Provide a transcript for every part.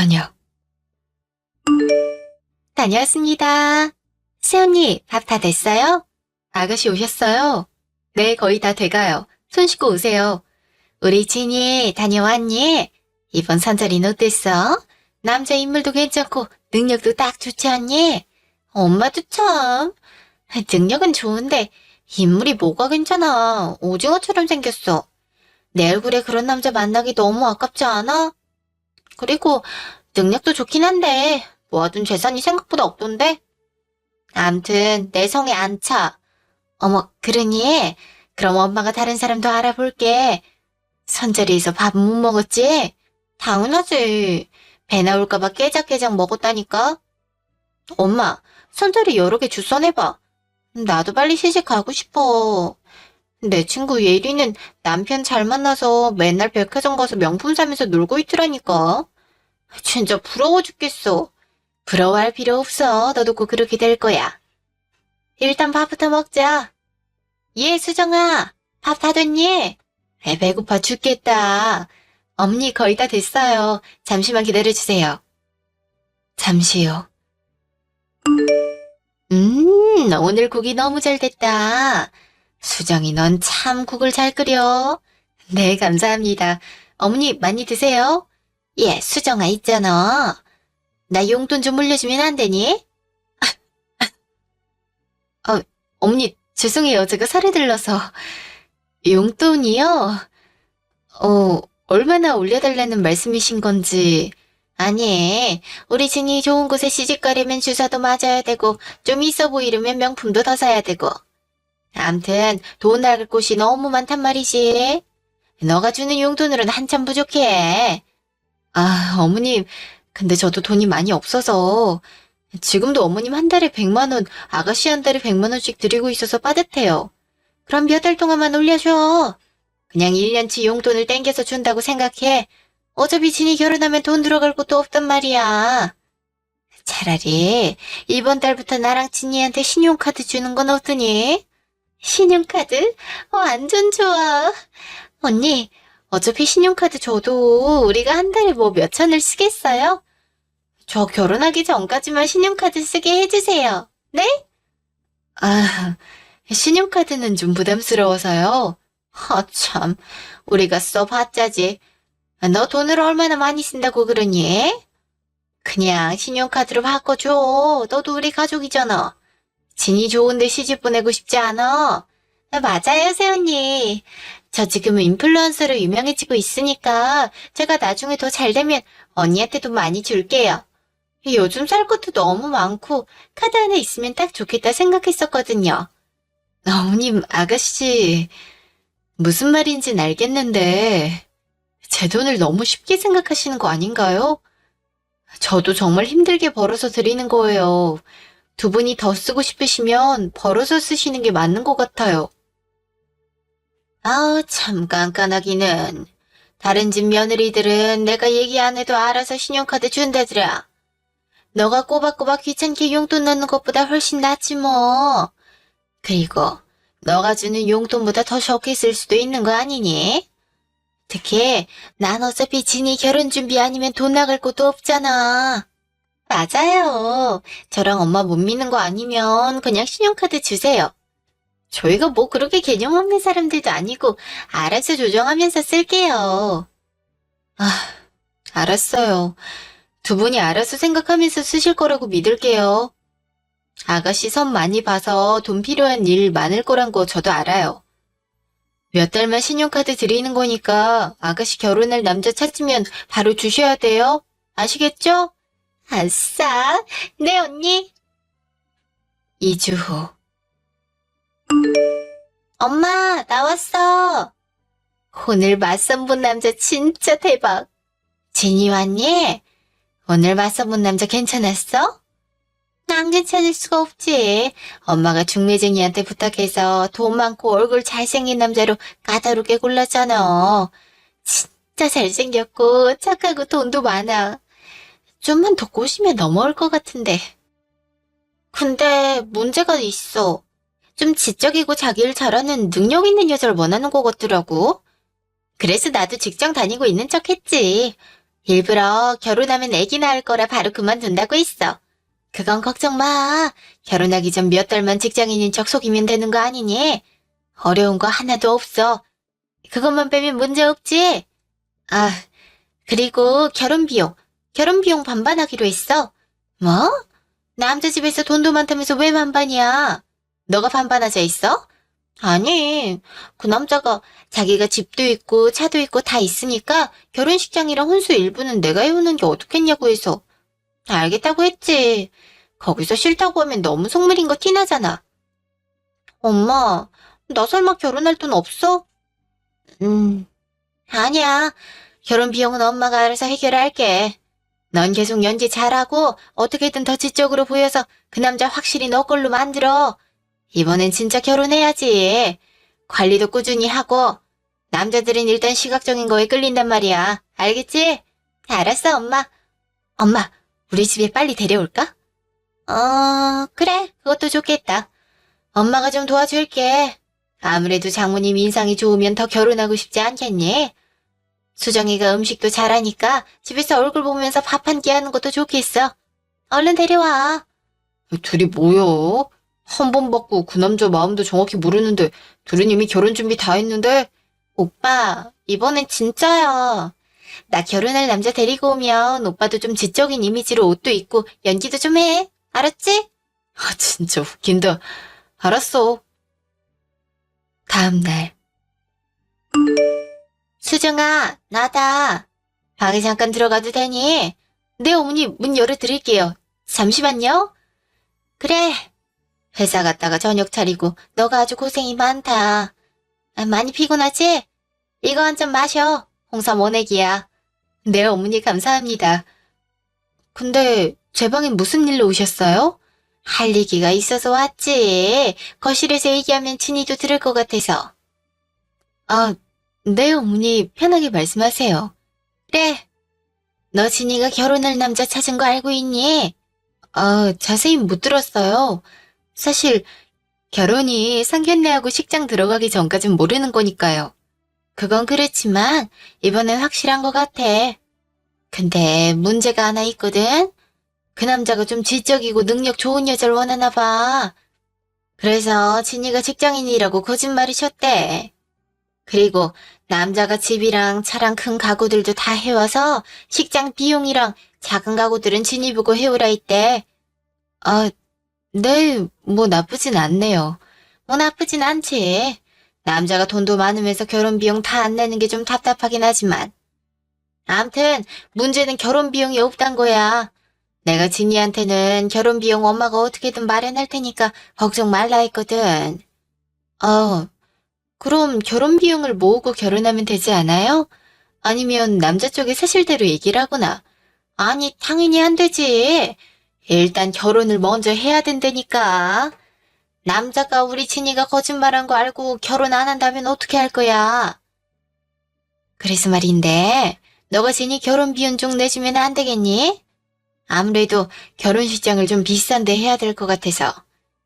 저녁. 다녀왔습니다. 새언니, 밥 다 됐어요? 아가씨 오셨어요? 네, 거의 다 돼가요. 손 씻고 오세요. 우리 진이 다녀왔니? 이번 선절이는 어땠어? 남자 인물도 괜찮고 능력도 딱 좋지 않니? 엄마도 참. 능력은 좋은데 인물이 뭐가 괜찮아. 오징어처럼 생겼어. 내 얼굴에 그런 남자 만나기 너무 아깝지 않아? 그리고 능력도 좋긴 한데 모아둔 재산이 생각보다 없던데? 암튼 내 성에 안 차. 어머, 그러니? 그럼 엄마가 다른 사람도 알아볼게. 선자리에서 밥 못 먹었지? 당연하지. 배 나올까봐 깨작깨작 먹었다니까. 엄마, 선자리 여러 개 주선해봐. 나도 빨리 시집 가고 싶어. 내 친구 예리는 남편 잘 만나서 맨날 백화점 가서 명품 사면서 놀고 있더라니까. 진짜 부러워 죽겠어. 부러워할 필요 없어. 너도 꼭 그렇게 될 거야. 일단 밥부터 먹자. 예, 수정아. 밥 다 됐니? 배고파 죽겠다. 어머니 거의 다 됐어요. 잠시만 기다려주세요. 잠시요. 오늘 국이 너무 잘 됐다. 수정이 넌 참 국을 잘 끓여. 네, 감사합니다. 어머니 많이 드세요. 예, 수정아 있잖아. 나 용돈 좀 물려주면 안 되니? 어머니 죄송해요. 제가 살이 들러서. 용돈이요? 얼마나 올려달라는 말씀이신 건지. 아니, 우리 진이 좋은 곳에 시집 가려면 주사도 맞아야 되고 좀 있어 보이려면 명품도 더 사야 되고. 암튼 돈 나갈 곳이 너무 많단 말이지. 너가 주는 용돈으로는 한참 부족해. 아, 어머님, 근데 저도 돈이 많이 없어서 지금도 어머님 한 달에 100만 원, 아가씨 한 달에 100만 원씩 드리고 있어서 빠듯해요. 그럼 몇 달 동안만 올려줘. 그냥 1년치 용돈을 땡겨서 준다고 생각해. 어차피 진이 결혼하면 돈 들어갈 곳도 없단 말이야. 차라리 이번 달부터 나랑 진이한테 신용카드 주는 건 어떠니? 신용카드? 완전 좋아. 언니, 어차피 신용카드 줘도 우리가 한 달에 뭐 몇 천을 쓰겠어요? 저 결혼하기 전까지만 신용카드 쓰게 해주세요. 네? 아, 신용카드는 좀 부담스러워서요. 참, 우리가 써봤자지. 너 돈을 얼마나 많이 쓴다고 그러니? 그냥 신용카드로 바꿔줘. 너도 우리 가족이잖아. 진이 좋은데 시집 보내고 싶지 않아? 맞아요, 새언니. 저 지금 인플루언서로 유명해지고 있으니까 제가 나중에 더 잘되면 언니한테도 많이 줄게요. 요즘 살 것도 너무 많고 카드 하나 있으면 딱 좋겠다 생각했었거든요. 어머님, 아가씨, 무슨 말인지는 알겠는데 제 돈을 너무 쉽게 생각하시는 거 아닌가요? 저도 정말 힘들게 벌어서 드리는 거예요. 두 분이 더 쓰고 싶으시면 벌어서 쓰시는 게 맞는 것 같아요. 아우, 참 깐깐하기는. 다른 집 며느리들은 내가 얘기 안 해도 알아서 신용카드 준다더라. 너가 꼬박꼬박 귀찮게 용돈 넣는 것보다 훨씬 낫지 뭐. 그리고 너가 주는 용돈보다 더 적게 쓸 수도 있는 거 아니니? 특히 난 어차피 진이 결혼 준비 아니면 돈 나갈 곳도 없잖아. 맞아요. 저랑 엄마 못 믿는 거 아니면 그냥 신용카드 주세요. 저희가 뭐 그렇게 개념 없는 사람들도 아니고 알아서 조정하면서 쓸게요. 아, 알았어요. 두 분이 알아서 생각하면서 쓰실 거라고 믿을게요. 아가씨 선 많이 봐서 돈 필요한 일 많을 거란 거 저도 알아요. 몇 달만 신용카드 드리는 거니까 아가씨 결혼할 남자 찾으면 바로 주셔야 돼요. 아시겠죠? 아싸, 네 언니. 2주 후. 엄마, 나왔어. 오늘 맞선 본 남자 진짜 대박. 진이 왔니? 오늘 맞선 본 남자 괜찮았어? 안 괜찮을 수가 없지. 엄마가 중매쟁이한테 부탁해서 돈 많고 얼굴 잘생긴 남자로 까다롭게 골랐잖아. 진짜 잘생겼고 착하고 돈도 많아. 좀만 더 꼬시면 넘어올 것 같은데. 근데 문제가 있어. 좀 지적이고 자기 일 잘하는 능력 있는 여자를 원하는 것 같더라고. 그래서 나도 직장 다니고 있는 척 했지. 일부러 결혼하면 애기 낳을 거라 바로 그만둔다고 했어. 그건 걱정 마. 결혼하기 전 몇 달만 직장인인 척 속이면 되는 거 아니니? 어려운 거 하나도 없어. 그것만 빼면 문제 없지? 아, 그리고 결혼 비용. 결혼 비용 반반하기로 했어. 뭐? 남자 집에서 돈도 많다면서 왜 반반이야? 너가 반반하자 했어? 아니, 그 남자가 자기가 집도 있고 차도 있고 다 있으니까 결혼식장이랑 혼수 일부는 내가 해오는 게 어떻겠냐고 해서. 알겠다고 했지. 거기서 싫다고 하면 너무 속물인 거 티나잖아. 엄마, 나 설마 결혼할 돈 없어? 아니야. 결혼 비용은 엄마가 알아서 해결할게. 넌 계속 연기 잘하고 어떻게든 더 지적으로 보여서 그 남자 확실히 너 걸로 만들어. 이번엔 진짜 결혼해야지. 관리도 꾸준히 하고. 남자들은 일단 시각적인 거에 끌린단 말이야. 알겠지? 알았어, 엄마. 엄마, 우리 집에 빨리 데려올까? 그래. 그것도 좋겠다. 엄마가 좀 도와줄게. 아무래도 장모님 인상이 좋으면 더 결혼하고 싶지 않겠니? 수정이가 음식도 잘하니까 집에서 얼굴 보면서 밥 한 끼 하는 것도 좋겠어. 얼른 데려와. 둘이 뭐야? 한 번 받고 그 남자 마음도 정확히 모르는데 둘은 이미 결혼 준비 다 했는데? 오빠, 이번엔 진짜야. 나 결혼할 남자 데리고 오면 오빠도 좀 지적인 이미지로 옷도 입고 연기도 좀 해. 알았지? 아, 진짜 웃긴다. 알았어. 다음 날. 수정아, 나다. 방에 잠깐 들어가도 되니? 네, 어머니 문 열어드릴게요. 잠시만요. 그래. 회사 갔다가 저녁 차리고 너가 아주 고생이 많다. 많이 피곤하지? 이거 한 잔 마셔. 홍삼 원액이야. 네, 어머니 감사합니다. 근데 제 방에 무슨 일로 오셨어요? 할 얘기가 있어서 왔지. 거실에서 얘기하면 진이도 들을 것 같아서. 아, 네, 어머니 편하게 말씀하세요. 그래. 너 진이가 결혼할 남자 찾은 거 알고 있니? 자세히 못 들었어요. 사실 결혼이 상견례하고 식장 들어가기 전까진 모르는 거니까요. 그건 그렇지만 이번엔 확실한 것 같아. 근데 문제가 하나 있거든. 그 남자가 좀 지적이고 능력 좋은 여자를 원하나 봐. 그래서 진이가 직장인이라고 거짓말을 쳤대. 그리고 남자가 집이랑 차랑 큰 가구들도 다 해와서 식장 비용이랑 작은 가구들은 진이 보고 해오라 했대. 아, 네, 뭐 나쁘진 않네요. 뭐 나쁘진 않지. 남자가 돈도 많으면서 결혼 비용 다 안 내는 게 좀 답답하긴 하지만. 암튼 문제는 결혼 비용이 없단 거야. 내가 진이한테는 결혼 비용 엄마가 어떻게든 마련할 테니까 걱정 말라 했거든. 그럼 결혼 비용을 모으고 결혼하면 되지 않아요? 아니면 남자 쪽에 사실대로 얘기를 하거나. 아니, 당연히 안 되지. 일단 결혼을 먼저 해야 된다니까. 남자가 우리 진이가 거짓말한 거 알고 결혼 안 한다면 어떻게 할 거야? 그래서 말인데, 너가 진이 결혼 비용 좀 내주면 안 되겠니? 아무래도 결혼식장을 좀 비싼데 해야 될 것 같아서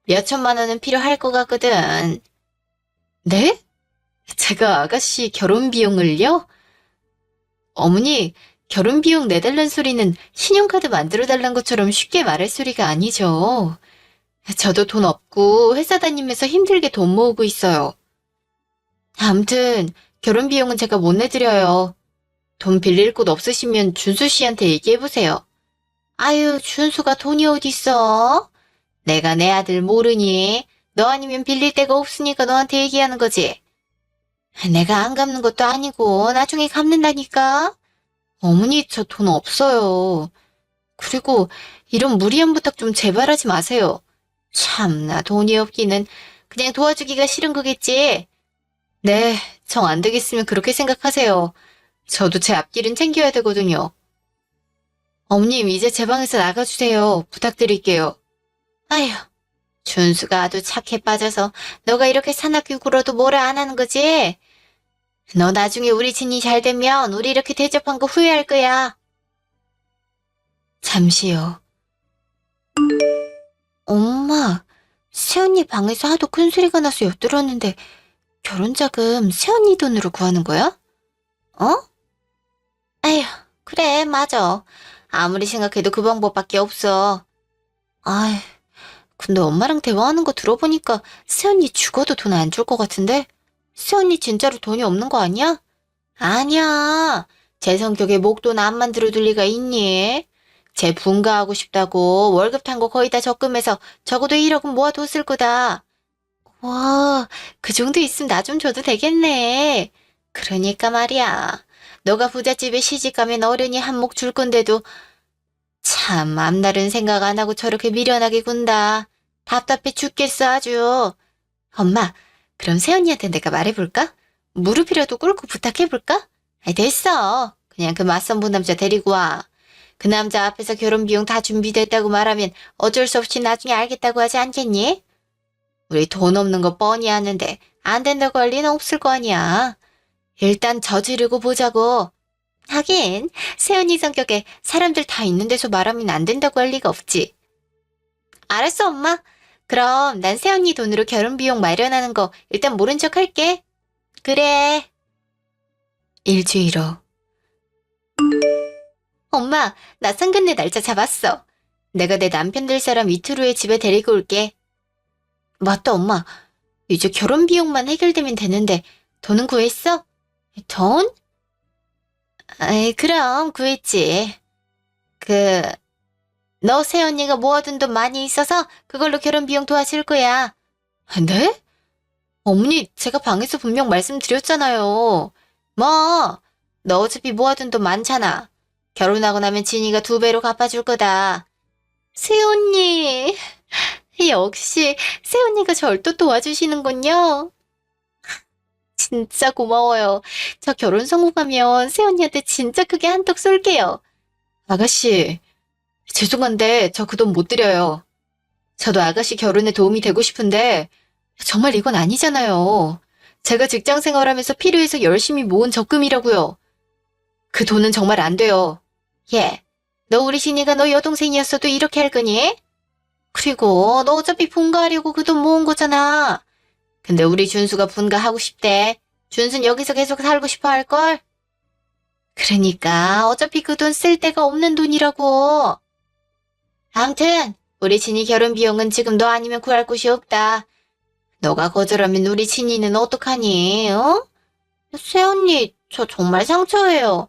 몇 천만 원은 필요할 것 같거든. 네? 제가 아가씨 결혼 비용을요? 어머니, 결혼 비용 내달란 소리는 신용카드 만들어달란 것처럼 쉽게 말할 소리가 아니죠. 저도 돈 없고 회사 다니면서 힘들게 돈 모으고 있어요. 암튼 결혼 비용은 제가 못 내드려요. 돈 빌릴 곳 없으시면 준수 씨한테 얘기해보세요. 아유, 준수가 돈이 어딨어? 내가 내 아들 모르니? 너 아니면 빌릴 데가 없으니까 너한테 얘기하는 거지. 내가 안 갚는 것도 아니고 나중에 갚는다니까. 어머니, 저 돈 없어요. 그리고 이런 무리한 부탁 좀 제발 하지 마세요. 참나, 돈이 없기는 그냥 도와주기가 싫은 거겠지. 네, 정 안 되겠으면 그렇게 생각하세요. 저도 제 앞길은 챙겨야 되거든요. 어머님, 이제 제 방에서 나가주세요. 부탁드릴게요. 아휴, 준수가 아주 착해 빠져서 너가 이렇게 사납게 굴어도 뭐라 안 하는 거지? 너 나중에 우리 진이 잘 되면 우리 이렇게 대접한 거 후회할 거야. 잠시요. 엄마, 새언니 방에서 하도 큰 소리가 나서 엿들었는데 결혼자금 새언니 돈으로 구하는 거야? 어? 아휴, 그래, 맞아. 아무리 생각해도 그 방법밖에 없어. 아이, 근데 엄마랑 대화하는 거 들어보니까 새언니 죽어도 돈 안 줄 것 같은데? 새언니 진짜로 돈이 없는 거 아니야? 아니야. 제 성격에 목돈 안 만들어 둘 리가 있니? 쟤 분가하고 싶다고 월급 탄 거 거의 다 적금해서 적어도 1억은 모아뒀을 거다. 와, 그 정도 있으면 나 좀 줘도 되겠네. 그러니까 말이야. 너가 부잣집에 시집가면 어른이 한몫 줄 건데도 참 앞날은 생각 안 하고 저렇게 미련하게 군다. 답답해 죽겠어 아주. 엄마, 그럼 새언니한테 내가 말해볼까? 무릎이라도 꿇고 부탁해볼까? 아이, 됐어. 그냥 그 맞선 본 남자 데리고 와. 그 남자 앞에서 결혼 비용 다 준비됐다고 말하면 어쩔 수 없이 나중에 알겠다고 하지 않겠니? 우리 돈 없는 거 뻔히 아는데 안 된다고 할 리는 없을 거 아니야. 일단 저지르고 보자고. 하긴 세연이 성격에 사람들 다 있는 데서 말하면 안 된다고 할 리가 없지. 알았어, 엄마. 그럼 난 세연이 돈으로 결혼 비용 마련하는 거 일단 모른 척 할게. 그래. 일주일 후. 엄마, 나 상견례 날짜 잡았어. 내가 내 남편 될 사람 이틀 후에 집에 데리고 올게. 맞다, 엄마. 이제 결혼 비용만 해결되면 되는데 돈은 구했어? 돈? 아이, 그럼 구했지. 그, 너 새언니가 모아둔 돈 많이 있어서 그걸로 결혼 비용 도와줄 거야. 네? 어머니, 제가 방에서 분명 말씀드렸잖아요. 뭐, 너 어차피 모아둔 돈 많잖아. 결혼하고 나면 진이가 2배로 갚아줄 거다. 새언니, 역시 새언니가 절 또 도와주시는군요. 진짜 고마워요. 저 결혼 성공하면 새언니한테 진짜 크게 한턱 쏠게요. 아가씨, 죄송한데 저 그 돈 못 드려요. 저도 아가씨 결혼에 도움이 되고 싶은데 정말 이건 아니잖아요. 제가 직장 생활하면서 필요해서 열심히 모은 적금이라고요. 그 돈은 정말 안 돼요. 예, 너 우리 신이가 너 여동생이었어도 이렇게 할 거니? 그리고 너 어차피 분가하려고 그 돈 모은 거잖아. 근데 우리 준수가 분가하고 싶대. 준수는 여기서 계속 살고 싶어 할걸? 그러니까 어차피 그 돈 쓸 데가 없는 돈이라고. 암튼 우리 진이 결혼 비용은 지금 너 아니면 구할 곳이 없다. 너가 거절하면 우리 진이는 어떡하니? 어? 새언니, 저 정말 상처예요.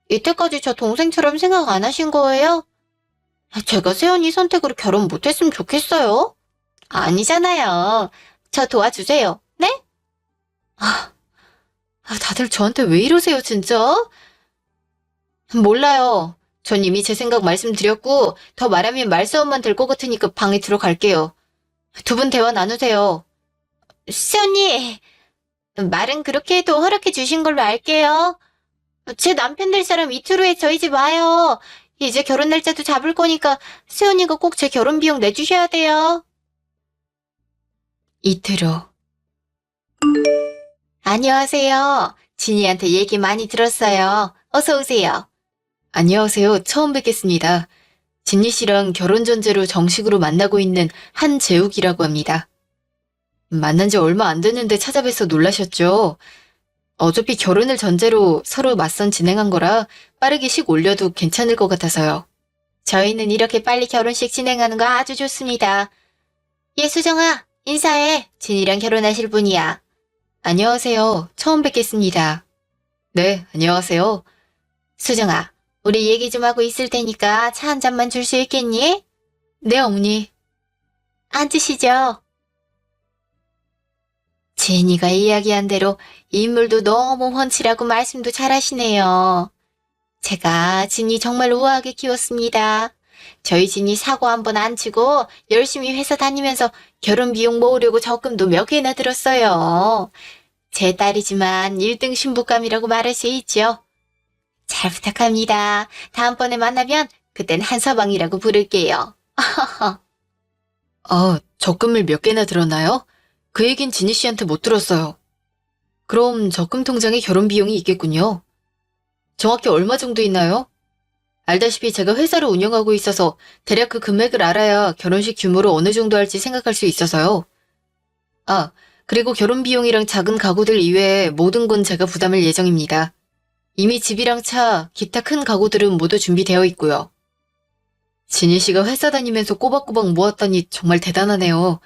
이때까지 저 동생처럼 생각 안 하신 거예요? 제가 새언니 선택으로 결혼 못했으면 좋겠어요? 아니잖아요. 저 도와주세요. 네? 다들 저한테 왜 이러세요, 진짜? 몰라요. 전 이미 제 생각 말씀드렸고 더 말하면 말싸움만 될 것 같으니까 방에 들어갈게요. 두 분 대화 나누세요. 시언니, 말은 그렇게 해도 허락해 주신 걸로 알게요. 제 남편 될 사람 이틀 후에 저희 집 와요. 이제 결혼 날짜도 잡을 거니까 시언니가 꼭 제 결혼 비용 내주셔야 돼요. 이틀 후. 안녕하세요. 진이한테 얘기 많이 들었어요. 어서 오세요. 안녕하세요. 처음 뵙겠습니다. 진희 씨랑 결혼 전제로 정식으로 만나고 있는 한재욱이라고 합니다. 만난 지 얼마 안 됐는데 찾아뵈서 놀라셨죠? 어차피 결혼을 전제로 서로 맞선 진행한 거라 빠르게 식 올려도 괜찮을 것 같아서요. 저희는 이렇게 빨리 결혼식 진행하는 거 아주 좋습니다. 수정아, 인사해. 진이랑 결혼하실 분이야. 안녕하세요. 처음 뵙겠습니다. 네, 안녕하세요. 수정아, 우리 얘기 좀 하고 있을 테니까 차 한 잔만 줄 수 있겠니? 네, 어머니. 앉으시죠. 제니가 이야기한 대로 인물도 너무 훤칠하고 말씀도 잘하시네요. 제가 진이 정말 우아하게 키웠습니다. 저희 진이 사고 한번 안 치고 열심히 회사 다니면서 결혼 비용 모으려고 적금도 몇 개나 들었어요. 제 딸이지만 1등 신부감이라고 말할 수 있죠. 잘 부탁합니다. 다음번에 만나면 그땐 한서방이라고 부를게요. 적금을 몇 개나 들었나요? 그 얘긴 진희 씨한테 못 들었어요. 그럼 적금 통장에 결혼 비용이 있겠군요. 정확히 얼마 정도 있나요? 알다시피 제가 회사를 운영하고 있어서 대략 그 금액을 알아야 결혼식 규모를 어느 정도 할지 생각할 수 있어서요. 그리고 결혼 비용이랑 작은 가구들 이외에 모든 건 제가 부담할 예정입니다. 이미 집이랑 차, 기타 큰 가구들은 모두 준비되어 있고요. 진희 씨가 회사 다니면서 꼬박꼬박 모았다니 정말 대단하네요.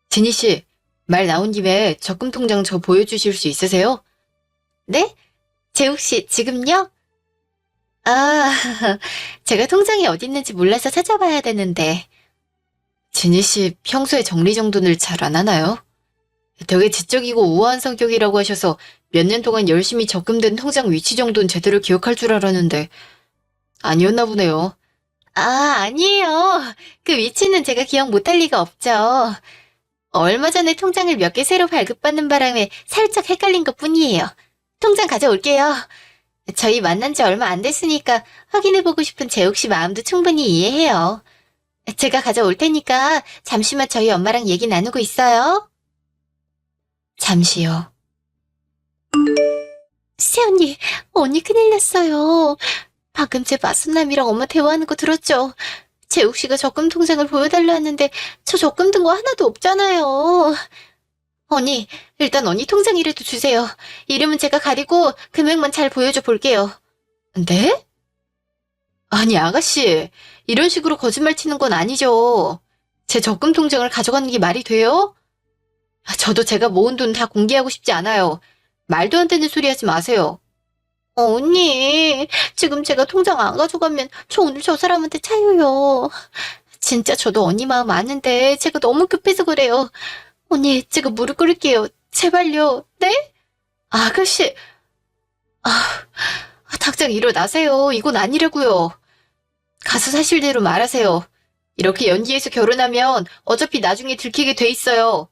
진희 씨, 말 나온 김에 적금 통장 저 보여주실 수 있으세요? 네? 재욱 씨, 지금요? 아, 제가 통장이 어디 있는지 몰라서 찾아봐야 되는데. 진희 씨, 평소에 정리정돈을 잘 안 하나요? 되게 지적이고 우아한 성격이라고 하셔서 몇 년 동안 열심히 적금된 통장 위치 정도는 제대로 기억할 줄 알았는데 아니었나 보네요. 아, 아니에요. 그 위치는 제가 기억 못할 리가 없죠. 얼마 전에 통장을 몇 개 새로 발급받는 바람에 살짝 헷갈린 것뿐이에요. 통장 가져올게요. 저희 만난 지 얼마 안 됐으니까 확인해보고 싶은 재욱 씨 마음도 충분히 이해해요. 제가 가져올 테니까 잠시만 저희 엄마랑 얘기 나누고 있어요. 잠시요. 새언니, 언니 큰일 났어요. 방금 제 맞선남이랑 엄마 대화하는 거 들었죠? 재욱 씨가 적금 통장을 보여달라 하는데 저 적금 든 거 하나도 없잖아요. 언니, 일단 언니 통장이라도 주세요. 이름은 제가 가리고 금액만 잘 보여줘 볼게요. 네? 아니, 아가씨. 이런 식으로 거짓말 치는 건 아니죠. 제 적금 통장을 가져가는 게 말이 돼요? 저도 제가 모은 돈 다 공개하고 싶지 않아요. 말도 안 되는 소리 하지 마세요. 언니, 지금 제가 통장 안 가져가면 저 오늘 저 사람한테 차여요. 진짜 저도 언니 마음 아는데 제가 너무 급해서 그래요. 언니, 제가 무릎 꿇을게요. 제발요. 네? 아가씨. 당장 일어나세요. 이건 아니라고요. 가서 사실대로 말하세요. 이렇게 연기해서 결혼하면 어차피 나중에 들키게 돼 있어요.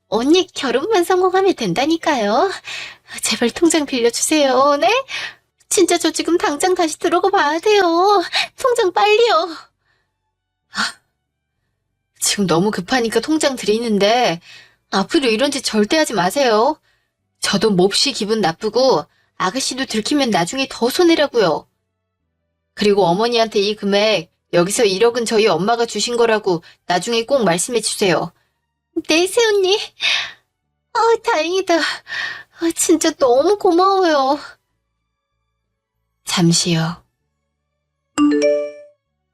언니, 결혼만 성공하면 된다니까요. 제발 통장 빌려주세요. 네? 진짜 저 지금 당장 다시 들어가 봐야 돼요. 통장 빨리요. 지금 너무 급하니까 통장 드리는데 앞으로 이런 짓 절대 하지 마세요. 저도 몹시 기분 나쁘고 아가씨도 들키면 나중에 더 손해라고요. 그리고 어머니한테 이 금액 여기서 1억은 저희 엄마가 주신 거라고 나중에 꼭 말씀해 주세요. 네, 새언니. 다행이다. 진짜 너무 고마워요. 잠시요.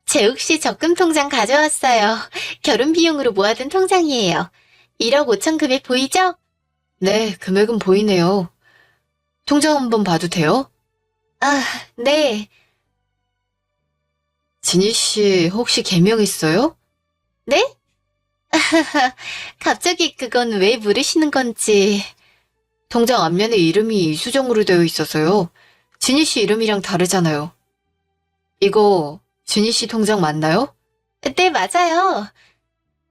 재욱 씨 적금 통장 가져왔어요. 결혼 비용으로 모아둔 통장이에요. 1억 5천 금액 보이죠? 네, 금액은 보이네요. 통장 한번 봐도 돼요? 아, 네. 진희 씨 혹시 개명 있어요? 네? 갑자기 그건 왜 물으시는 건지. 통장 앞면에 이름이 이수정으로 되어 있어서요. 진희 씨 이름이랑 다르잖아요. 이거 진희 씨 통장 맞나요? 네, 맞아요.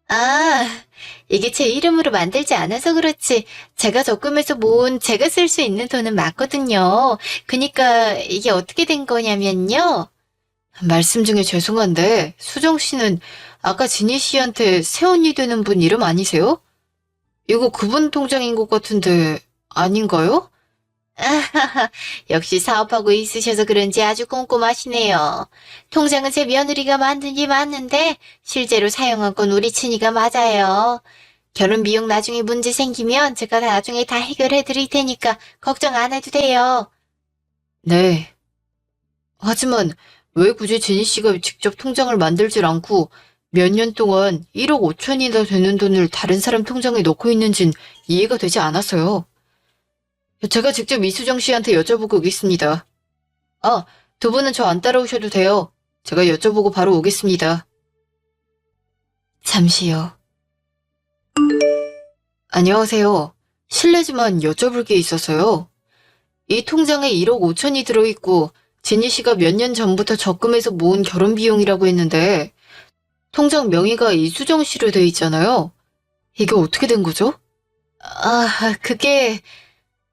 아, 이게 제 이름으로 만들지 않아서 그렇지. 제가 적금해서 모은 제가 쓸 수 있는 돈은 맞거든요. 그니까 이게 어떻게 된 거냐면요. 말씀 중에 죄송한데 수정 씨는 아까 진희 씨한테 새언니 되는 분 이름 아니세요? 이거 그분 통장인 것 같은데 아닌가요? 역시 사업하고 있으셔서 그런지 아주 꼼꼼하시네요. 통장은 제 며느리가 만든 게 맞는데 실제로 사용한 건 우리 친이가 맞아요. 결혼 비용 나중에 문제 생기면 제가 나중에 다 해결해 드릴 테니까 걱정 안 해도 돼요. 네. 하지만 왜 굳이 진희 씨가 직접 통장을 만들질 않고 몇 년 동안 1억 5천이나 되는 돈을 다른 사람 통장에 넣고 있는진 이해가 되지 않았어요. 제가 직접 이수정 씨한테 여쭤보고 오겠습니다. 두 분은 저 안 따라오셔도 돼요. 제가 여쭤보고 바로 오겠습니다. 잠시요. 안녕하세요. 실례지만 여쭤볼 게 있어서요. 이 통장에 1억 5천이 들어있고 진희 씨가 몇 년 전부터 적금해서 모은 결혼 비용이라고 했는데 통장 명의가 이수정 씨로 돼 있잖아요. 이게 어떻게 된 거죠? 그게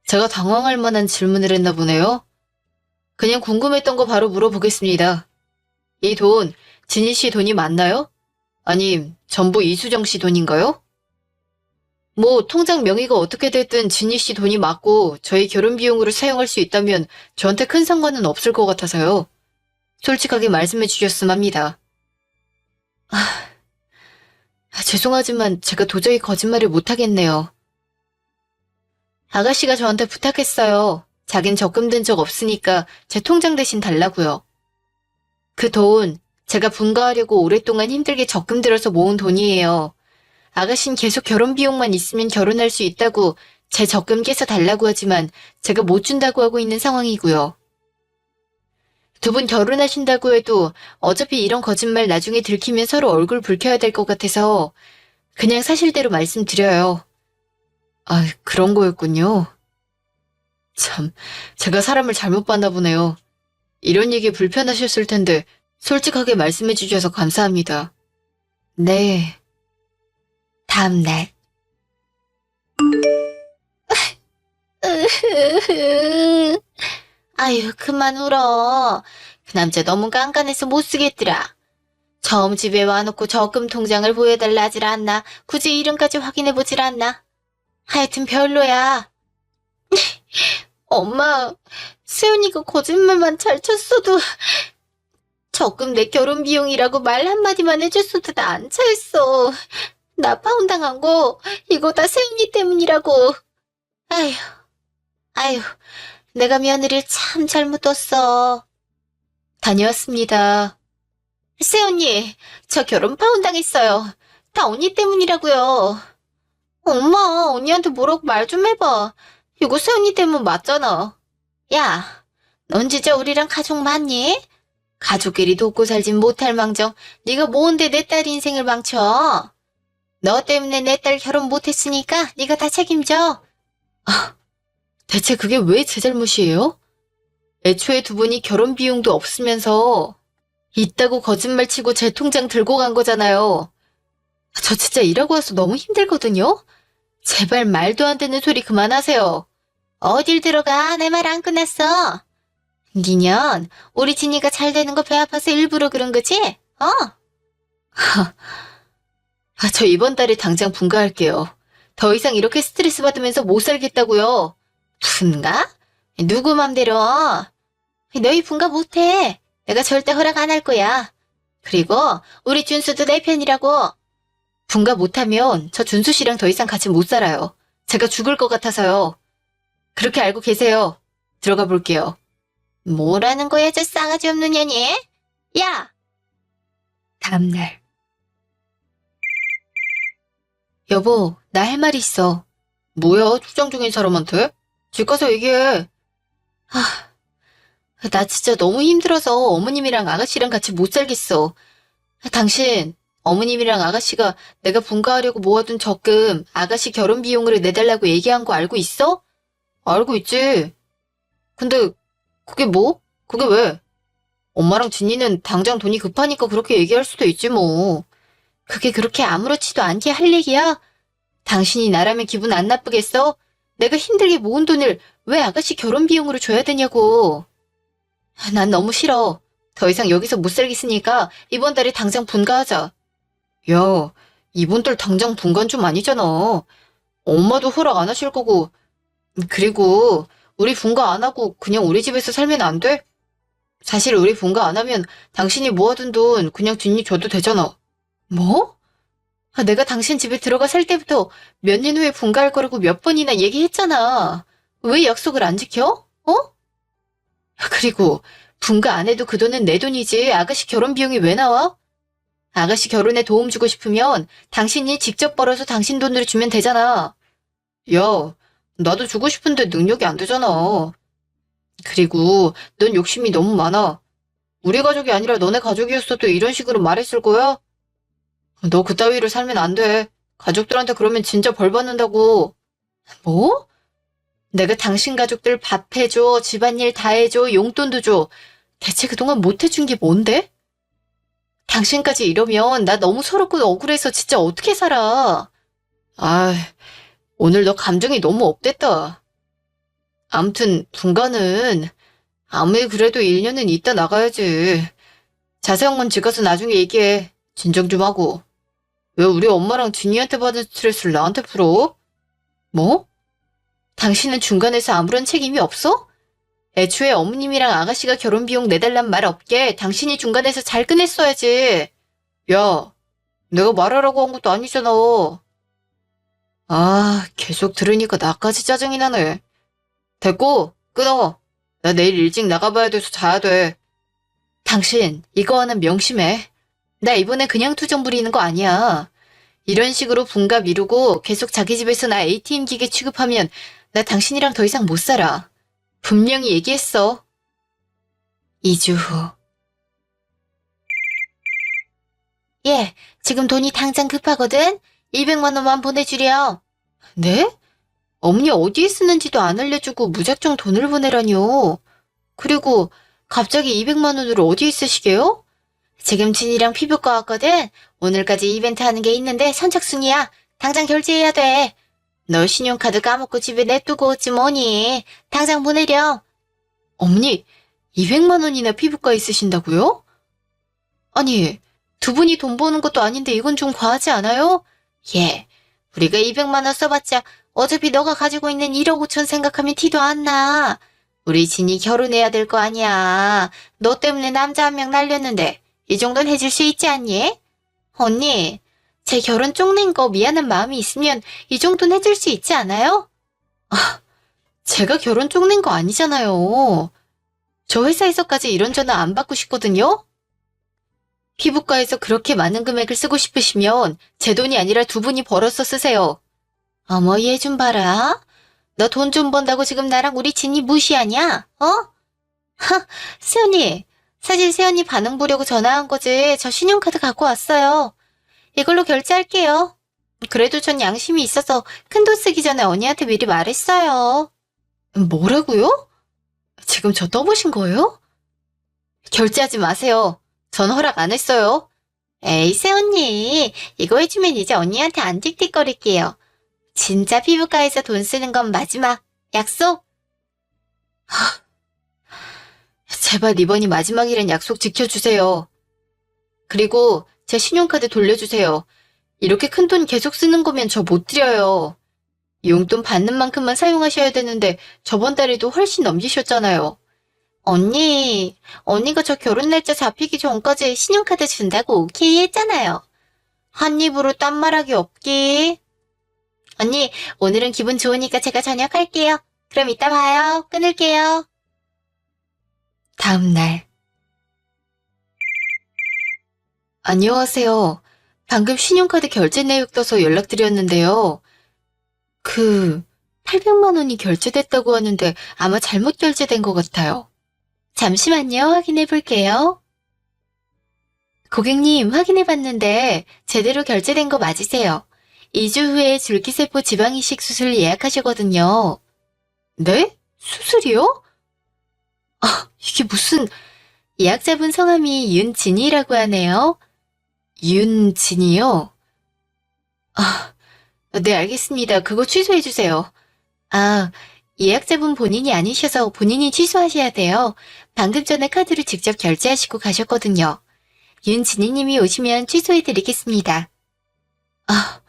제가 당황할 만한 질문을 했나 보네요. 그냥 궁금했던 거 바로 물어보겠습니다. 이 돈, 진희 씨 돈이 맞나요? 아님 전부 이수정 씨 돈인가요? 뭐 통장 명의가 어떻게 됐든 진희 씨 돈이 맞고 저희 결혼 비용으로 사용할 수 있다면 저한테 큰 상관은 없을 것 같아서요. 솔직하게 말씀해 주셨음 합니다. 죄송하지만 제가 도저히 거짓말을 못하겠네요. 아가씨가 저한테 부탁했어요. 자긴 적금 든 적 없으니까 제 통장 대신 달라고요. 그 돈 제가 분가하려고 오랫동안 힘들게 적금 들어서 모은 돈이에요. 아가씨는 계속 결혼 비용만 있으면 결혼할 수 있다고 제 적금 깨서 달라고 하지만 제가 못 준다고 하고 있는 상황이고요. 두 분 결혼하신다고 해도 어차피 이런 거짓말 나중에 들키면 서로 얼굴 붉혀야 될 것 같아서 그냥 사실대로 말씀드려요. 아, 그런 거였군요. 참, 제가 사람을 잘못 봤나 보네요. 이런 얘기 불편하셨을 텐데 솔직하게 말씀해 주셔서 감사합니다. 네. 다음 날. 아유, 그만 울어. 그 남자 너무 깐깐해서 못 쓰겠더라. 처음 집에 와놓고 적금 통장을 보여달라 하질 않나. 굳이 이름까지 확인해보질 않나. 하여튼 별로야. 엄마, 세훈이가 거짓말만 잘 쳤어도 적금 내 결혼 비용이라고 말 한마디만 해줬어도 나 안 차였어. 나 파혼당한 거 이거 다 세훈이 때문이라고. 아휴, 아휴, 내가 며느리를 참 잘못 뒀어. 다녀왔습니다. 세훈이, 저 결혼 파혼당했어요. 다 언니 때문이라고요. 엄마, 언니한테 뭐라고 말 좀 해봐. 이거 세훈이 때문 맞잖아. 야, 넌 진짜 우리랑 가족 맞니? 가족끼리 돕고 살진 못할 망정 네가 뭔데 내 딸 인생을 망쳐. 너 때문에 내 딸 결혼 못했으니까 네가 다 책임져. 아, 대체 그게 왜 제 잘못이에요? 애초에 두 분이 결혼 비용도 없으면서 있다고 거짓말 치고 제 통장 들고 간 거잖아요. 저 진짜 일하고 와서 너무 힘들거든요? 제발 말도 안 되는 소리 그만하세요. 어딜 들어가? 내 말 안 끝났어. 니년, 우리 진이가 잘 되는 거 배 아파서 일부러 그런 거지? 어? 저 이번 달에 당장 분가할게요. 더 이상 이렇게 스트레스 받으면서 못 살겠다고요. 분가? 누구 맘대로? 너희 분가 못해. 내가 절대 허락 안 할 거야. 그리고 우리 준수도 내 편이라고. 분가 못하면 저 준수 씨랑 더 이상 같이 못 살아요. 제가 죽을 것 같아서요. 그렇게 알고 계세요. 들어가 볼게요. 뭐라는 거야, 저 싸가지 없는 년이? 야! 다음날. 여보, 나 할 말 있어. 뭐야, 출장 중인 사람한테? 집 가서 얘기해. 나 진짜 너무 힘들어서 어머님이랑 아가씨랑 같이 못 살겠어. 당신, 어머님이랑 아가씨가 내가 분가하려고 모아둔 적금 아가씨 결혼 비용으로 내달라고 얘기한 거 알고 있어? 알고 있지. 근데 그게 뭐? 그게 왜? 엄마랑 진이는 당장 돈이 급하니까 그렇게 얘기할 수도 있지 뭐. 그게 그렇게 아무렇지도 않게 할 얘기야? 당신이 나라면 기분 안 나쁘겠어? 내가 힘들게 모은 돈을 왜 아가씨 결혼 비용으로 줘야 되냐고. 난 너무 싫어. 더 이상 여기서 못 살겠으니까 이번 달에 당장 분가하자. 야, 이번 달 당장 분가는 좀 아니잖아. 엄마도 허락 안 하실 거고. 그리고 우리 분가 안 하고 그냥 우리 집에서 살면 안 돼? 사실 우리 분가 안 하면 당신이 모아둔 돈 그냥 진이 줘도 되잖아. 뭐? 내가 당신 집에 들어가 살 때부터 몇 년 후에 분가할 거라고 몇 번이나 얘기했잖아. 왜 약속을 안 지켜? 어? 그리고 분가 안 해도 그 돈은 내 돈이지 아가씨 결혼 비용이 왜 나와? 아가씨 결혼에 도움 주고 싶으면 당신이 직접 벌어서 당신 돈으로 주면 되잖아. 야, 나도 주고 싶은데 능력이 안 되잖아. 그리고 넌 욕심이 너무 많아. 우리 가족이 아니라 너네 가족이었어도 이런 식으로 말했을 거야? 너 그따위로 살면 안 돼. 가족들한테 그러면 진짜 벌 받는다고. 뭐? 내가 당신 가족들 밥 해줘, 집안일 다 해줘, 용돈도 줘. 대체 그동안 못 해준 게 뭔데? 당신까지 이러면 나 너무 서럽고 억울해서 진짜 어떻게 살아. 아, 오늘 너 감정이 너무 업됐다. 암튼 분가는 아무리 그래도 1년은 있다 나가야지. 자세한 건 집 가서 나중에 얘기해. 진정 좀 하고. 왜 우리 엄마랑 진이한테 받은 스트레스를 나한테 풀어? 뭐? 당신은 중간에서 아무런 책임이 없어? 애초에 어머님이랑 아가씨가 결혼 비용 내달란 말 없게 당신이 중간에서 잘 꺼냈어야지. 야, 내가 말하라고 한 것도 아니잖아. 아, 계속 들으니까 나까지 짜증이 나네. 됐고, 끊어. 나 내일 일찍 나가봐야 돼서 자야 돼. 당신, 이거 하나 명심해. 나 이번에 그냥 투정 부리는 거 아니야. 이런 식으로 분가 미루고 계속 자기 집에서 나 ATM 기계 취급하면 나 당신이랑 더 이상 못 살아. 분명히 얘기했어. 2주 후. 예, 지금 돈이 당장 급하거든? 200만 원만 보내주렴. 네? 어머니 어디에 쓰는지도 안 알려주고 무작정 돈을 보내라뇨. 그리고 갑자기 200만 원을 어디에 쓰시게요? 지금 진이랑 피부과 왔거든? 오늘까지 이벤트 하는 게 있는데 선착순이야. 당장 결제해야 돼. 너 신용카드 까먹고 집에 냅두고 오지 뭐니. 당장 보내렴. 어머니, 200만 원이나 피부과에 쓰신다고요? 아니, 두 분이 돈 버는 것도 아닌데 이건 좀 과하지 않아요? 예, 우리가 200만 원 써봤자 어차피 너가 가지고 있는 1억 5천 생각하면 티도 안 나. 우리 진이 결혼해야 될 거 아니야. 너 때문에 남자 한 명 날렸는데 이 정도는 해줄 수 있지 않니? 언니, 제 결혼 쪽낸 거 미안한 마음이 있으면 이 정도는 해줄 수 있지 않아요? 아, 제가 결혼 쪽낸 거 아니잖아요. 저 회사에서까지 이런 전화 안 받고 싶거든요? 피부과에서 그렇게 많은 금액을 쓰고 싶으시면 제 돈이 아니라 두 분이 벌어서 쓰세요. 어머, 얘 좀 봐라. 너 돈 좀 번다고 지금 나랑 우리 진이 무시하냐? 어? 하, 세연이. 사실 세연이 반응 보려고 전화한 거지. 저 신용카드 갖고 왔어요. 이걸로 결제할게요. 그래도 전 양심이 있어서 큰돈 쓰기 전에 언니한테 미리 말했어요. 뭐라고요? 지금 저 떠보신 거예요? 결제하지 마세요. 전 허락 안 했어요. 에이, 세언니. 이거 해주면 이제 언니한테 안 틱틱거릴게요. 진짜 피부과에서 돈 쓰는 건 마지막. 약속? 제발 이번이 마지막이란 약속 지켜주세요. 그리고 제 신용카드 돌려주세요. 이렇게 큰 돈 계속 쓰는 거면 저 못 드려요. 용돈 받는 만큼만 사용하셔야 되는데 저번 달에도 훨씬 넘기셨잖아요. 언니가 저 결혼 날짜 잡히기 전까지 신용카드 준다고 오케이 했잖아요. 한 입으로 딴 말하기 없기. 언니, 오늘은 기분 좋으니까 제가 저녁 할게요. 그럼 이따 봐요. 끊을게요. 다음 날. 안녕하세요. 방금 신용카드 결제 내역 떠서 연락드렸는데요. 800만 원이 결제됐다고 하는데 아마 잘못 결제된 것 같아요. 잠시만요. 확인해 볼게요. 고객님, 확인해 봤는데 제대로 결제된 거 맞으세요. 2주 후에 줄기세포 지방이식 수술 예약하셨거든요. 네? 수술이요? 아, 이게 무슨... 예약자분 성함이 윤진이라고 하네요. 윤진이요? 아, 네, 알겠습니다. 그거 취소해 주세요. 아, 예약자분 본인이 아니셔서 본인이 취소하셔야 돼요. 방금 전에 카드로 직접 결제하시고 가셨거든요. 윤진희님이 오시면 취소해 드리겠습니다. 아,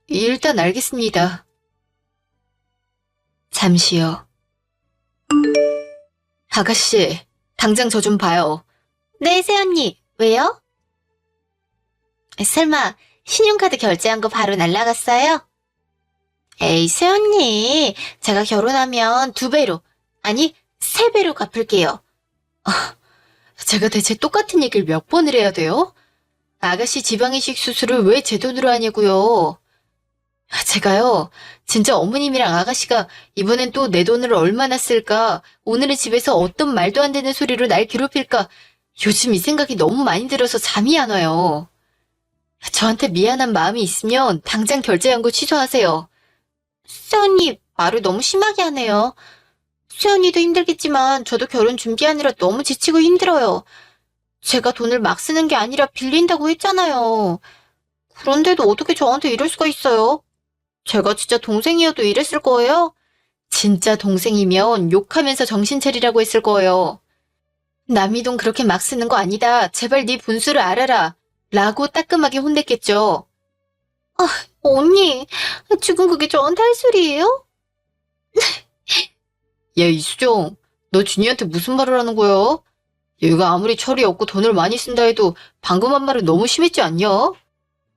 일단 알겠습니다. 잠시요. 아가씨, 당장 저 좀 봐요. 네, 새언니. 왜요? 설마 신용카드 결제한 거 바로 날라갔어요? 에이, 새언니. 제가 결혼하면 2배로, 아니 3배로 갚을게요. 제가 대체 똑같은 얘기를 몇 번을 해야 돼요? 아가씨 지방이식 수술을 왜 제 돈으로 하냐고요. 제가요, 진짜 어머님이랑 아가씨가 이번엔 또 내 돈을 얼마나 쓸까, 오늘은 집에서 어떤 말도 안 되는 소리로 날 괴롭힐까, 요즘 이 생각이 너무 많이 들어서 잠이 안 와요. 저한테 미안한 마음이 있으면 당장 결제한 거 취소하세요. 수연이 말을 너무 심하게 하네요. 수연이도 힘들겠지만 저도 결혼 준비하느라 너무 지치고 힘들어요. 제가 돈을 막 쓰는 게 아니라 빌린다고 했잖아요. 그런데도 어떻게 저한테 이럴 수가 있어요? 제가 진짜 동생이어도 이랬을 거예요? 진짜 동생이면 욕하면서 정신 차리라고 했을 거예요. 남이 돈 그렇게 막 쓰는 거 아니다. 제발 네 분수를 알아라. 라고 따끔하게 혼냈겠죠. 아, 언니, 지금 그게 저한테 할 소리예요? 야, 이수정, 너 준이한테 무슨 말을 하는 거야? 얘가 아무리 철이 없고 돈을 많이 쓴다 해도 방금 한 말은 너무 심했지 않냐?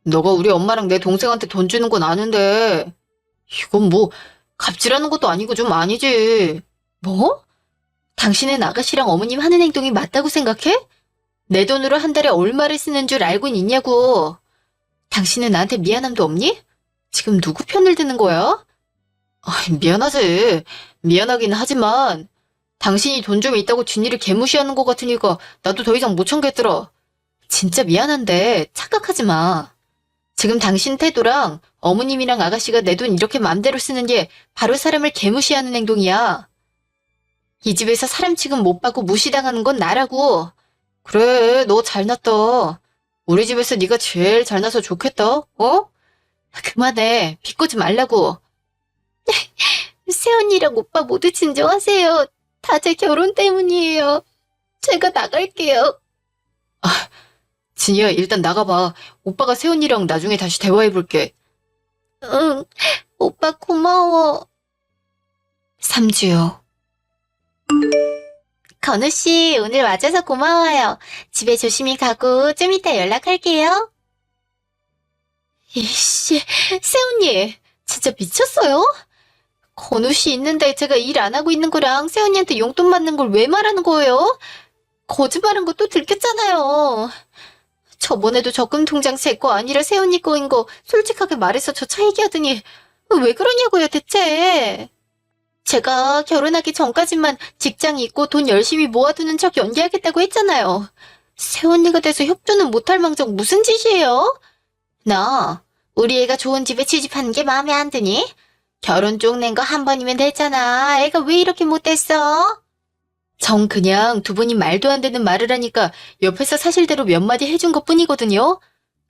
너가 우리 엄마랑 내 동생한테 돈 주는 건 아는데 이건 뭐 갑질하는 것도 아니고 좀 아니지. 뭐? 당신은 아가씨랑 어머님 하는 행동이 맞다고 생각해? 내 돈으로 한 달에 얼마를 쓰는 줄 알고는 있냐고. 당신은 나한테 미안함도 없니? 지금 누구 편을 드는 거야? 미안하지. 미안하긴 하지만 당신이 돈 좀 있다고 준이를 개무시하는 것 같으니까 나도 더 이상 못 참겠더라. 진짜 미안한데 착각하지 마. 지금 당신 태도랑 어머님이랑 아가씨가 내 돈 이렇게 맘대로 쓰는 게 바로 사람을 개무시하는 행동이야. 이 집에서 사람 취급 못 받고 무시당하는 건 나라고. 그래, 너 잘났다. 우리 집에서 네가 제일 잘나서 좋겠다. 어? 그만해. 비꼬지 말라고. 새언니랑 오빠 모두 진정하세요. 다 제 결혼 때문이에요. 제가 나갈게요. 진이야, 일단 나가봐. 오빠가 세훈이랑 나중에 다시 대화해볼게. 응, 오빠 고마워. 삼주요. 건우씨, 오늘 와줘서 고마워요. 집에 조심히 가고 좀 이따 연락할게요. 이씨, 세훈이, 진짜 미쳤어요? 건우씨 있는데 제가 일 안 하고 있는 거랑 세훈이한테 용돈 받는 걸 왜 말하는 거예요? 거짓말한 거 또 들켰잖아요. 저번에도 적금 통장 제 거 아니라 세훈이 거인 거 솔직하게 말해서 저 차 얘기하더니 왜 그러냐고요 대체. 제가 결혼하기 전까지만 직장 있고 돈 열심히 모아두는 척 연기하겠다고 했잖아요. 새언니가 돼서 협조는 못할 망정 무슨 짓이에요? 너 우리 애가 좋은 집에 취직하는 게 마음에 안 드니? 결혼 쪽 낸 거 한 번이면 됐잖아. 애가 왜 이렇게 못됐어? 정 그냥 두 분이 말도 안 되는 말을 하니까 옆에서 사실대로 몇 마디 해준 것 뿐이거든요.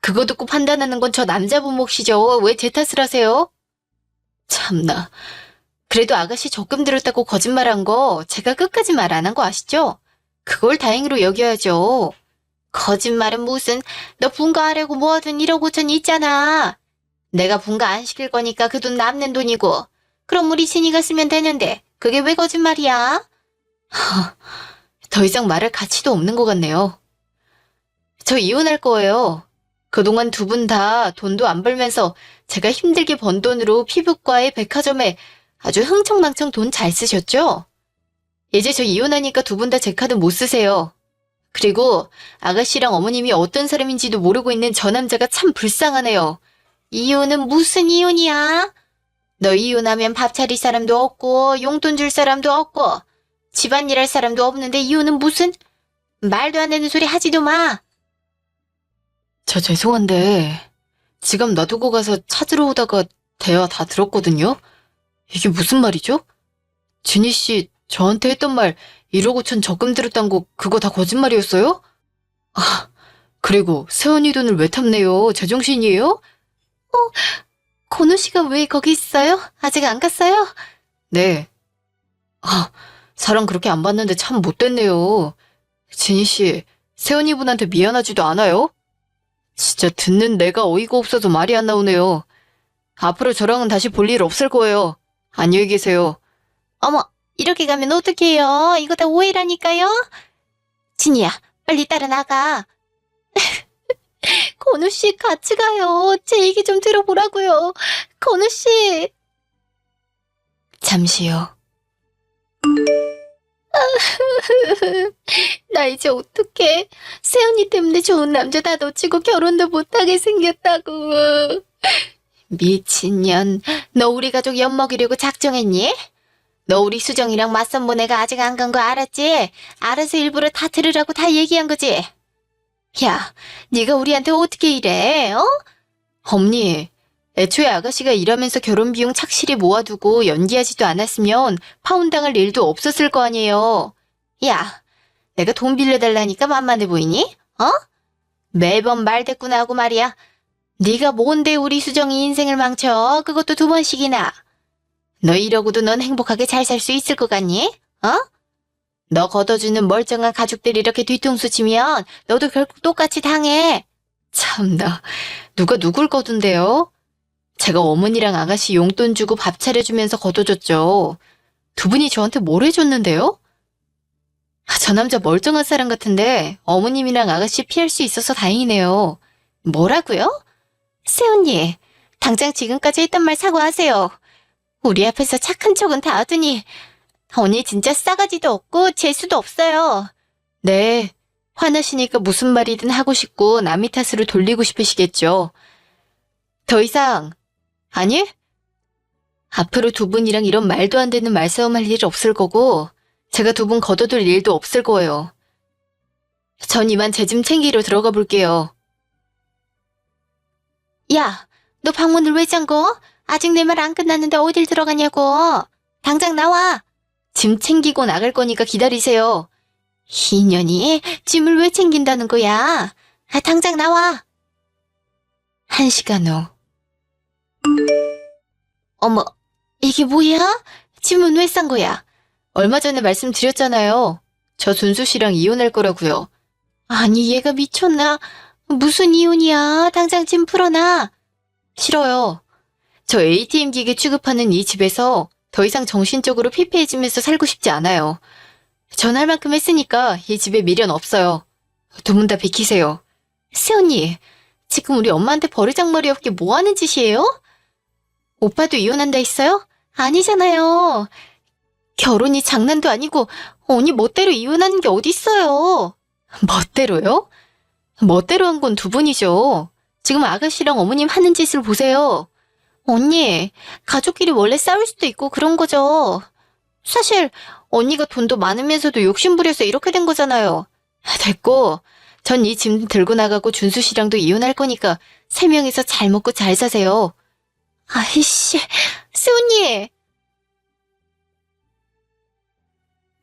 그거 듣고 판단하는 건 저 남자분 몫이죠. 왜 제 탓을 하세요? 참나. 그래도 아가씨 적금 들었다고 거짓말한 거 제가 끝까지 말 안 한 거 아시죠? 그걸 다행으로 여겨야죠. 거짓말은 무슨, 너 분가하려고 모아둔 1억 5천 있잖아. 내가 분가 안 시킬 거니까 그 돈 남는 돈이고. 그럼 우리 신이가 쓰면 되는데 그게 왜 거짓말이야? 더 이상 말할 가치도 없는 것 같네요. 저 이혼할 거예요. 그동안 두 분 다 돈도 안 벌면서 제가 힘들게 번 돈으로 피부과에 백화점에 아주 흥청망청 돈 잘 쓰셨죠? 이제 저 이혼하니까 두 분 다 제 카드 못 쓰세요. 그리고 아가씨랑 어머님이 어떤 사람인지도 모르고 있는 저 남자가 참 불쌍하네요. 이혼은 무슨 이혼이야? 너 이혼하면 밥 차릴 사람도 없고 용돈 줄 사람도 없고 집안일 할 사람도 없는데 이혼은 무슨? 말도 안 되는 소리 하지도 마. 저 죄송한데 지갑 놔두고 가서 찾으러 오다가 대화 다 들었거든요. 이게 무슨 말이죠? 진희 씨 저한테 했던 말 1억 5천 적금 들었단 거 그거 다 거짓말이었어요? 아, 그리고 세연이 돈을 왜 탐내요? 제정신이에요? 건우 씨가 왜 거기 있어요? 아직 안 갔어요? 네. 사람 그렇게 안 봤는데 참 못됐네요. 진희 씨, 세연이 분한테 미안하지도 않아요? 진짜 듣는 내가 어이가 없어서 말이 안 나오네요. 앞으로 저랑은 다시 볼 일 없을 거예요. 안녕히 계세요. 어머, 이렇게 가면 어떡해요? 이거 다 오해라니까요? 진이야, 빨리 따라 나가. 건우 씨 같이 가요. 제 얘기 좀 들어보라고요. 건우 씨. 잠시요. 나 이제 어떡해. 세연이 때문에 좋은 남자 다 놓치고 결혼도 못하게 생겼다고. 미친년. 너 우리 가족 엿먹이려고 작정했니? 너 우리 수정이랑 맞선 본 애가 아직 안 간 거 알았지? 알아서 일부러 다 들으라고 다 얘기한 거지? 야, 네가 우리한테 어떻게 이래, 어? 엄니, 애초에 아가씨가 일하면서 결혼 비용 착실히 모아두고 연기하지도 않았으면 파혼당할 일도 없었을 거 아니에요. 야, 내가 돈 빌려달라니까 만만해 보이니? 어? 매번 말대꾸나 하고 말이야. 네가 뭔데 우리 수정이 인생을 망쳐? 그것도 2번씩이나. 너 이러고도 넌 행복하게 잘 살 수 있을 것 같니? 어? 너 걷어주는 멀쩡한 가족들이 이렇게 뒤통수 치면 너도 결국 똑같이 당해. 참나, 누가 누굴 거둔대요? 제가 어머니랑 아가씨 용돈 주고 밥 차려주면서 걷어줬죠. 두 분이 저한테 뭘 해줬는데요? 저 남자 멀쩡한 사람 같은데 어머님이랑 아가씨 피할 수 있어서 다행이네요. 뭐라고요? 새언니, 당장 지금까지 했던 말 사과하세요. 우리 앞에서 착한 척은 다 하더니 언니 진짜 싸가지도 없고 재수도 없어요. 네, 화나시니까 무슨 말이든 하고 싶고 남의 탓으로 돌리고 싶으시겠죠. 더 이상, 아니? 앞으로 두 분이랑 이런 말도 안 되는 말싸움할 일 없을 거고 제가 두 분 걷어둘 일도 없을 거예요. 전 이만 제 짐 챙기러 들어가 볼게요. 야, 너 방문을 왜 잠궈? 아직 내 말 안 끝났는데 어딜 들어가냐고. 당장 나와. 짐 챙기고 나갈 거니까 기다리세요. 이년이 짐을 왜 챙긴다는 거야? 당장 나와. 1시간 후. 어머, 이게 뭐야? 짐은 왜 싼 거야? 얼마 전에 말씀드렸잖아요. 저 준수 씨랑 이혼할 거라고요. 아니, 얘가 미쳤나? 무슨 이혼이야? 당장 짐 풀어놔. 싫어요. 저 ATM 기계 취급하는 이 집에서 더 이상 정신적으로 피폐해지면서 살고 싶지 않아요. 전 할 만큼 했으니까 이 집에 미련 없어요. 두 분 다 비키세요. 새언니, 지금 우리 엄마한테 버르장머리 없게 뭐 하는 짓이에요? 오빠도 이혼한다 했어요? 아니잖아요. 결혼이 장난도 아니고 언니 멋대로 이혼하는 게 어딨어요. 멋대로요? 멋대로 한 건 두 분이죠. 지금 아가씨랑 어머님 하는 짓을 보세요. 언니, 가족끼리 원래 싸울 수도 있고 그런 거죠. 사실 언니가 돈도 많으면서도 욕심부려서 이렇게 된 거잖아요. 됐고, 전 이 짐 들고 나가고 준수 씨랑도 이혼할 거니까 3명이서 잘 먹고 잘 사세요. 아이씨, 새언니.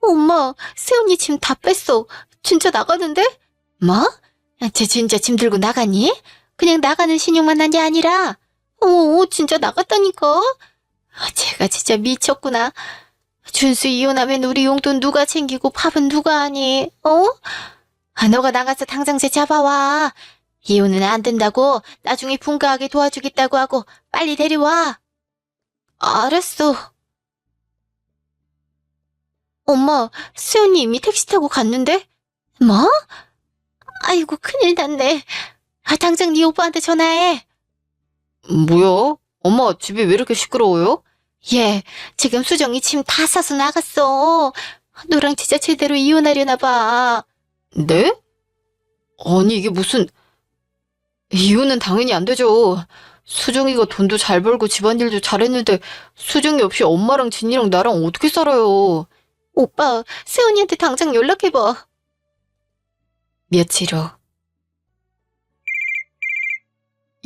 엄마, 새언니 짐 다 뺐어. 진짜 나가는데? 뭐? 쟤 진짜 짐 들고 나가니? 그냥 나가는 신용만 한 게 아니라 진짜 나갔다니까? 쟤가 진짜 미쳤구나. 준수 이혼하면 우리 용돈 누가 챙기고 밥은 누가 하니? 너가 나가서 당장 쟤 잡아와. 이혼은 안 된다고 나중에 분가하게 도와주겠다고 하고 빨리 데려와. 알았어. 엄마, 수연이 이미 택시 타고 갔는데? 뭐? 아이고, 큰일 났네. 당장 네 오빠한테 전화해. 뭐야? 엄마 집이 왜 이렇게 시끄러워요? 얘, 지금 수정이 짐 다 싸서 나갔어. 너랑 진짜 제대로 이혼하려나 봐. 네? 아니 이게 무슨... 이혼은 당연히 안 되죠. 수정이가 돈도 잘 벌고 집안일도 잘했는데 수정이 없이 엄마랑 진이랑 나랑 어떻게 살아요? 오빠, 세연이한테 당장 연락해봐. 며칠 후.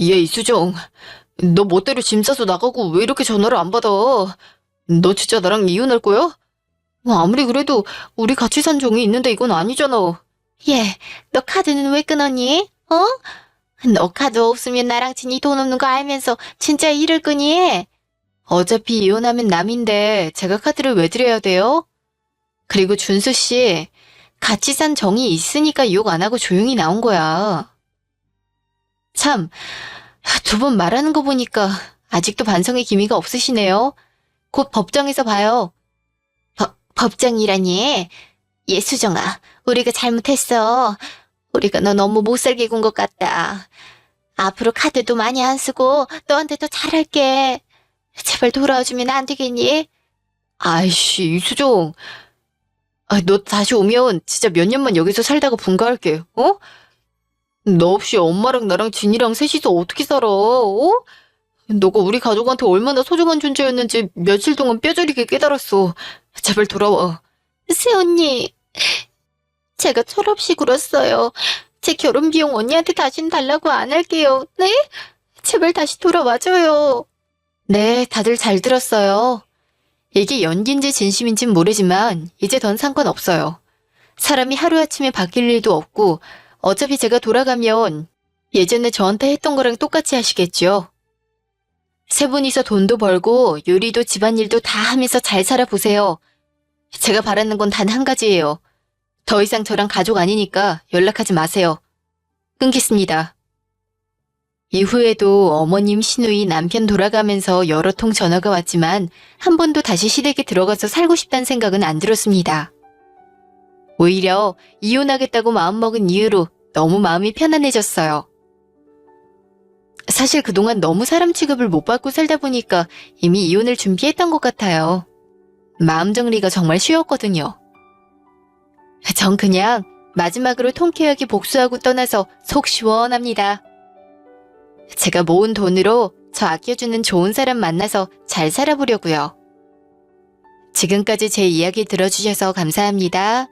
얘 이수정, 너 멋대로 짐 싸서 나가고 왜 이렇게 전화를 안 받아? 너 진짜 나랑 이혼할 거야? 아무리 그래도 우리 같이 산 종이 있는데 이건 아니잖아. 얘, 너 카드는 왜 끊었니? 너 카드 없으면 나랑 진이 돈 없는 거 알면서 진짜 일을 끄니? 어차피 이혼하면 남인데 제가 카드를 왜 드려야 돼요? 그리고 준수 씨, 같이 산 정이 있으니까 욕 안 하고 조용히 나온 거야. 참, 두 번 말하는 거 보니까 아직도 반성의 기미가 없으시네요. 곧 법정에서 봐요. 법정이라니? 예수정아, 우리가 잘못했어. 우리가 너 너무 못살게 군 것 같다. 앞으로 카드도 많이 안 쓰고 너한테 더 잘할게. 제발 돌아와주면 안 되겠니? 아이씨, 이수정. 너 다시 오면 진짜 몇 년만 여기서 살다가 분가할게, 어? 너 없이 엄마랑 나랑 진이랑 셋이서 어떻게 살아, 너가 우리 가족한테 얼마나 소중한 존재였는지 며칠 동안 뼈저리게 깨달았어. 제발 돌아와. 새언니, 제가 철없이 굴었어요. 제 결혼 비용 언니한테 다신 달라고 안 할게요. 네? 제발 다시 돌아와줘요. 네, 다들 잘 들었어요. 이게 연기인지 진심인진 모르지만 이제 넌 상관없어요. 사람이 하루아침에 바뀔 일도 없고 어차피 제가 돌아가면 예전에 저한테 했던 거랑 똑같이 하시겠죠. 세 분이서 돈도 벌고 요리도 집안일도 다 하면서 잘 살아보세요. 제가 바라는 건 단 한 가지예요. 더 이상 저랑 가족 아니니까 연락하지 마세요. 끊겠습니다. 이후에도 어머님, 시누이, 남편 돌아가면서 여러 통 전화가 왔지만 한 번도 다시 시댁에 들어가서 살고 싶다는 생각은 안 들었습니다. 오히려 이혼하겠다고 마음먹은 이후로 너무 마음이 편안해졌어요. 사실 그동안 너무 사람 취급을 못 받고 살다 보니까 이미 이혼을 준비했던 것 같아요. 마음 정리가 정말 쉬웠거든요. 전 그냥 마지막으로 통쾌하게 복수하고 떠나서 속 시원합니다. 제가 모은 돈으로 저 아껴주는 좋은 사람 만나서 잘 살아보려고요. 지금까지 제 이야기 들어주셔서 감사합니다.